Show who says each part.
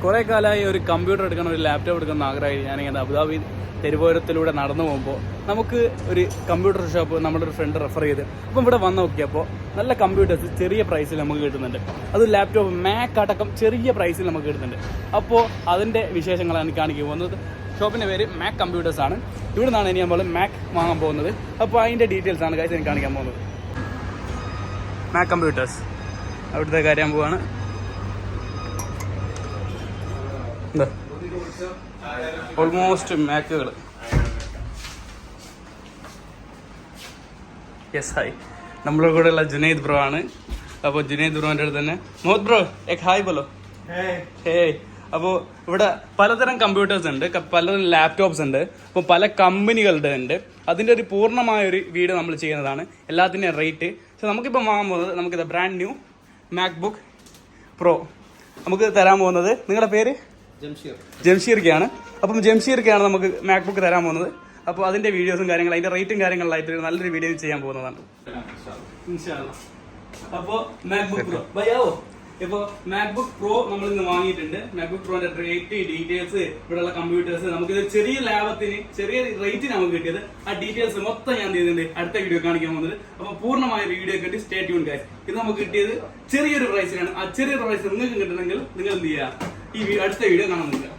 Speaker 1: കുറേ കാലമായി ഒരു കമ്പ്യൂട്ടർ എടുക്കണം, ഒരു ലാപ്ടോപ്പ് എടുക്കണം എന്ന് ആഗ്രഹമായി. ഞാനിങ്ങനെ അബുദാബി തെരുവോരത്തിലൂടെ നടന്നു പോകുമ്പോൾ നമുക്ക് ഒരു കമ്പ്യൂട്ടർ ഷോപ്പ് നമ്മുടെ ഒരു ഫ്രണ്ട് റെഫർ ചെയ്ത് അപ്പം ഇവിടെ വന്ന് നോക്കിയപ്പോൾ നല്ല കമ്പ്യൂട്ടേഴ്സ് ചെറിയ പ്രൈസിൽ നമുക്ക് കിട്ടുന്നുണ്ട്. അത് ലാപ്ടോപ്പ് മാക് അടക്കം ചെറിയ പ്രൈസിൽ നമുക്ക് കിട്ടുന്നുണ്ട്. അപ്പോൾ അതിൻ്റെ വിശേഷങ്ങളാണ് കാണിക്കാൻ പോകുന്നത്. ഷോപ്പിൻ്റെ പേര് മാക് കമ്പ്യൂട്ടേഴ്സ് ആണ്. ഇവിടെ നിന്നാണ് ഇനി നമ്മൾ മാക് വാങ്ങാൻ പോകുന്നത്. അപ്പോൾ അതിൻ്റെ ഡീറ്റെയിൽസ് ആണ് കാര്യം എനിക്ക് കാണിക്കാൻ പോകുന്നത്. മാക് കമ്പ്യൂട്ടേഴ്സ് അവിടുത്തെ കാര്യം പോവാണ്. എന്താ ഓൾമോസ്റ്റ് മാക്കുകൾ. Yes, hi. നമ്മുടെ കൂടെ ഉള്ള ജുനൈദ് ബ്രോ ആണ്. അപ്പോൾ ജുനൈദ് ബ്രോൻ്റെ അടുത്ത് തന്നെ മോഹദ് ബ്രോ എക് ഹായ് ബോലോ. ഹേ. അപ്പോൾ ഇവിടെ പലതരം കമ്പ്യൂട്ടേഴ്സ് ഉണ്ട്, പലതരം ലാപ്ടോപ്സ് ഉണ്ട്, അപ്പോൾ പല കമ്പനികളുടെ ഉണ്ട്. അതിൻ്റെ ഒരു പൂർണ്ണമായൊരു വീഡിയോ നമ്മൾ ചെയ്യുന്നതാണ്, എല്ലാത്തിൻ്റെയും റേറ്റ്. പക്ഷെ നമുക്കിപ്പോൾ വാങ്ങാൻ പോകുന്നത് നമുക്കിത് ബ്രാൻഡ് ന്യൂ മാക്ബുക്ക് പ്രോ നമുക്ക് തരാൻ പോകുന്നത്. നിങ്ങളുടെ പേര്? ജംഷീർക്കാണ്. അപ്പം ജംഷീർക്കാണ് നമുക്ക് മാക്ബുക്ക് തരാൻ പോകുന്നത്. അപ്പോൾ അതിൻ്റെ വീഡിയോസും കാര്യങ്ങളും അതിൻ്റെ റേറ്റും കാര്യങ്ങളിലായിട്ട് നല്ലൊരു വീഡിയോ ചെയ്യാൻ പോകുന്നതാണ്. അപ്പോൾ മാക്ബുക്ക് പ്രോ ഭയ്യാവോ. ഇപ്പോൾ മാക്ബുക്ക് പ്രോ നമ്മൾ ഇന്ന് വാങ്ങിയിട്ടുണ്ട്. മാക്ബുക്ക് പ്രോന്റെ റേറ്റ്, ഡീറ്റെയിൽസ്, ഇവിടെയുള്ള കമ്പ്യൂട്ടേഴ്സ് നമുക്കിത് ചെറിയ ലാഭത്തിന് ചെറിയ റേറ്റിന് നമുക്ക് കിട്ടിയത്. ആ ഡീറ്റെയിൽസ് മൊത്തം ഞാൻ ചെയ്തിട്ടുണ്ട് അടുത്ത വീഡിയോ കാണിക്കാൻ പോകുന്നത്. അപ്പോൾ പൂർണ്ണമായ വീഡിയോ കിട്ടി സ്റ്റേ ട്യൂൺ ഗൈസ്. ഇത് നമുക്ക് കിട്ടിയത് ചെറിയൊരു പ്രൈസിനാണ്. ആ ചെറിയൊരു പ്രൈസ് നിങ്ങൾക്ക് കിട്ടണമെങ്കിൽ നിങ്ങൾ എന്ത് ചെയ്യുക, ഈ അടുത്ത വീഡിയോ കാണാൻ നിൽക്കുക.